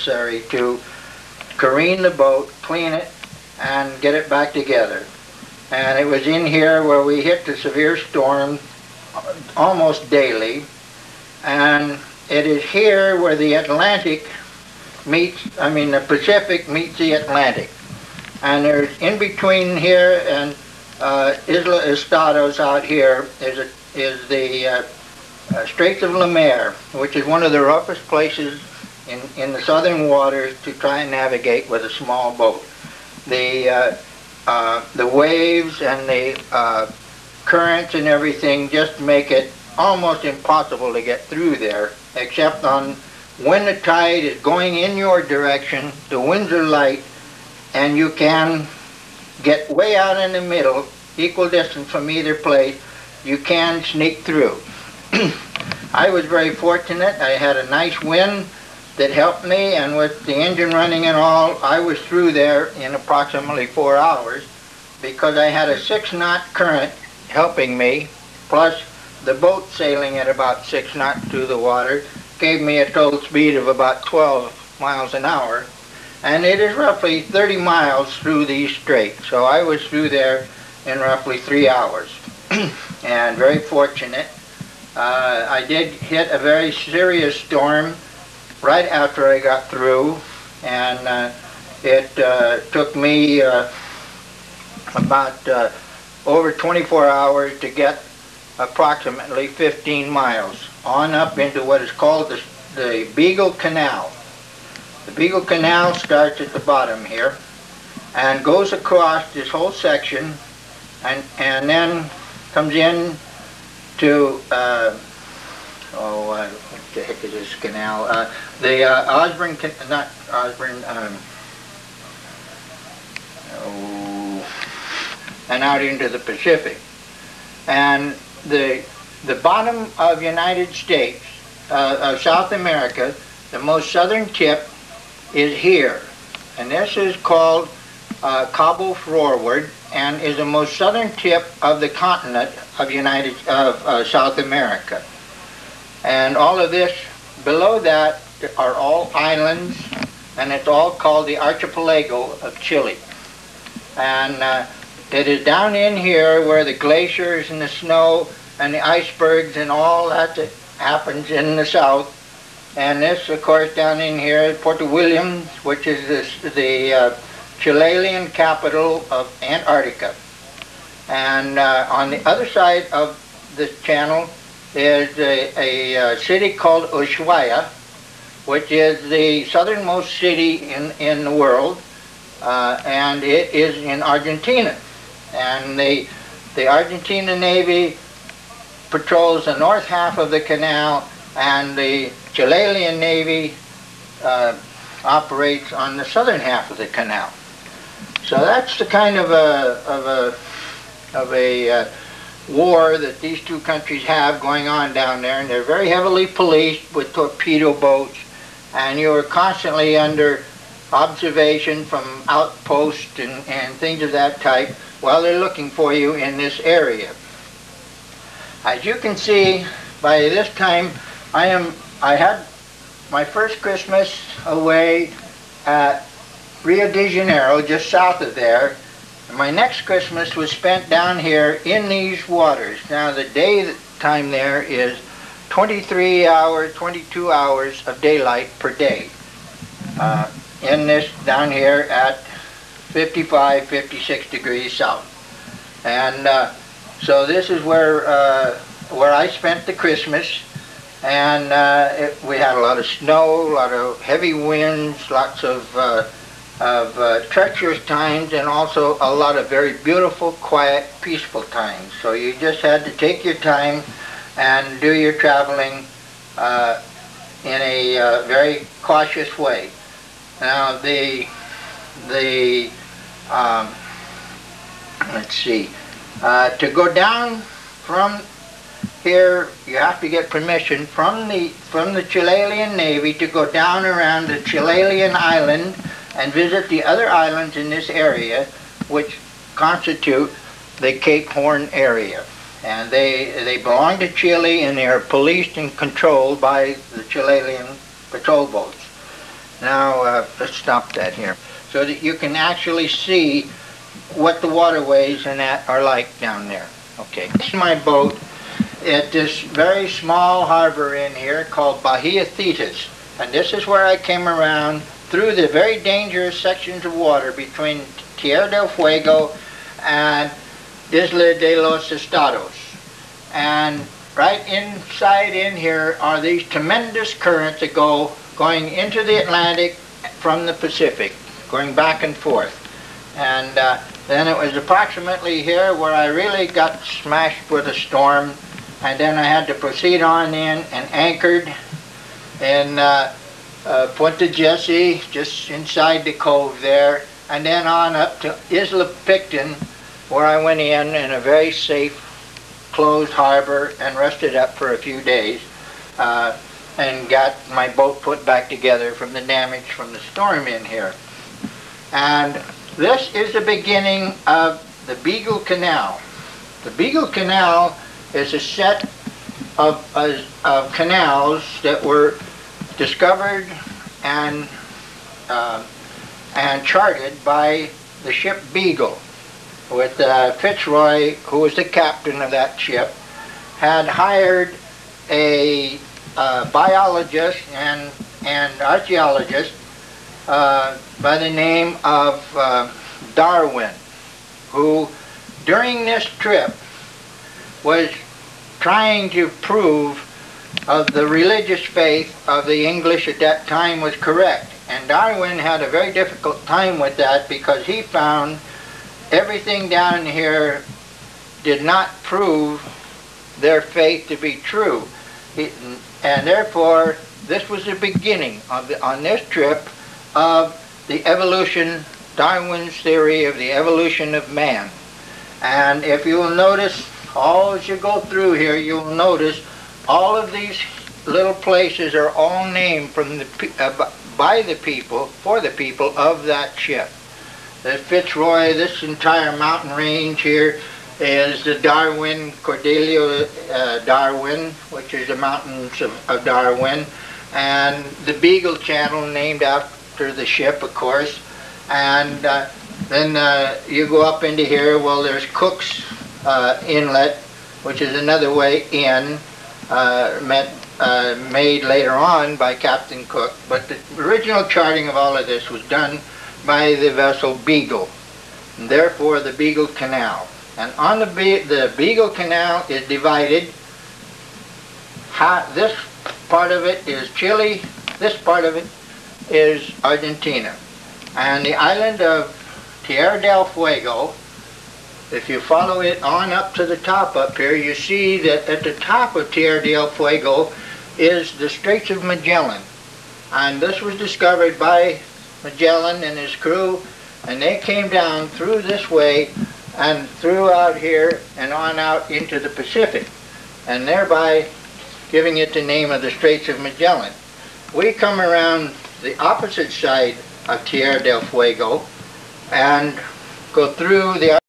necessary to careen the boat, clean it, and get it back together. And it was in here where we hit the severe storm almost daily. And it is here where the Atlantic meets, the Pacific meets the Atlantic. And there's in between here and Isla Estados out here is the Straits of Le Maire, which is one of the roughest places in the southern waters to try and navigate with a small boat. The waves and the currents and everything just make it almost impossible to get through there, except on when the tide is going in your direction, the winds are light, and you can get way out in the middle, equal distance from either place, you can sneak through. I was very fortunate. I had a nice wind that helped me, and with the engine running and all, I was through there in approximately 4 hours because I had a 6-knot current helping me, plus the boat sailing at about 6 knots through the water gave me a total speed of about 12 miles an hour. And it is roughly 30 miles through these straits. So I was through there in roughly 3 hours. And very fortunate. I did hit a very serious storm right after I got through. And it took me about over 24 hours to get approximately 15 miles on up into what is called the Beagle Canal. The Beagle Canal starts at the bottom here and goes across this whole section and then comes in to what the heck is this canal? The Osborne, not Osborne, and out into the Pacific. And the bottom of United States, of South America, the most southern tip is here. And this is called Cabo Forward and is the most southern tip of the continent of South America. And all of this, below that, are all islands, and it's all called the archipelago of Chile. And it is down in here where the glaciers and the snow and the icebergs and all that happens in the south. And this, of course, down in here is Puerto Williams, which is the Chilean capital of Antarctica. And on the other side of this channel is a city called Ushuaia, which is the southernmost city in the world, and it is in Argentina. And the Argentina Navy patrols the north half of the canal, and the Chilean Navy operates on the southern half of the canal. So that's the kind of a war that these two countries have going on down there, and they're very heavily policed with torpedo boats, and you're constantly under observation from outposts and things of that type while they're looking for you in this area. As you can see, by this time I had my first Christmas away at Rio de Janeiro, just south of there. And my next Christmas was spent down here in these waters. Now the day time there is 23 hours, 22 hours of daylight per day. In this down here at 55, 56 degrees south. And so this is where I spent the Christmas. And we had a lot of snow, a lot of heavy winds, lots of treacherous times, and also a lot of very beautiful, quiet, peaceful times. So you just had to take your time and do your traveling in a very cautious way. Now let's see, to go down from here, you have to get permission from the Chilean Navy to go down around the Chilean island and visit the other islands in this area, which constitute the Cape Horn area. And they belong to Chile, and they are policed and controlled by the Chilean patrol boats. Now let's stop that here so that you can actually see what the waterways and that are like down there. Okay, this is my boat at this very small harbor in here called Bahia Thetis, and this is where I came around through the very dangerous sections of water between Tierra del Fuego and Isla de los Estados. And right inside in here are these tremendous currents that going into the Atlantic from the Pacific, going back and forth. And then it was approximately here where I really got smashed with a storm, and then I had to proceed on in and anchored in Punta Jesse, just inside the cove there, and then on up to Isla Picton, where I went in a very safe closed harbor and rested up for a few days and got my boat put back together from the damage from the storm in here. And this is the beginning of the Beagle Canal. The Beagle Canal is a set of canals that were discovered and charted by the ship Beagle, with Fitzroy, who was the captain of that ship, had hired a biologist and archaeologist by the name of Darwin, who during this trip was trying to prove the religious faith of the English at that time was correct. And Darwin had a very difficult time with that because he found everything down here did not prove their faith to be true. And therefore, this was the beginning of on this trip of the evolution, Darwin's theory of the evolution of man. And if you will notice, all as you go through here, you'll notice all of these little places are all named from by the people, for the people of that ship. The Fitzroy, this entire mountain range here is the Darwin, Cordelia Darwin, which is the mountains of Darwin, and the Beagle Channel, named after the ship, of course. And then you go up into here, well, there's Cook's Inlet, which is another way in, made later on by Captain Cook, but the original charting of all of this was done by the vessel Beagle, and therefore the Beagle Canal. And on the Beagle Canal is divided. This part of it is Chile, this part of it is Argentina. And the island of Tierra del Fuego, if you follow it on up to the top up here, you see that at the top of Tierra del Fuego is the Straits of Magellan. And this was discovered by Magellan and his crew, and they came down through this way and through out here and on out into the Pacific, and thereby giving it the name of the Straits of Magellan. We come around the opposite side of Tierra del Fuego and go through the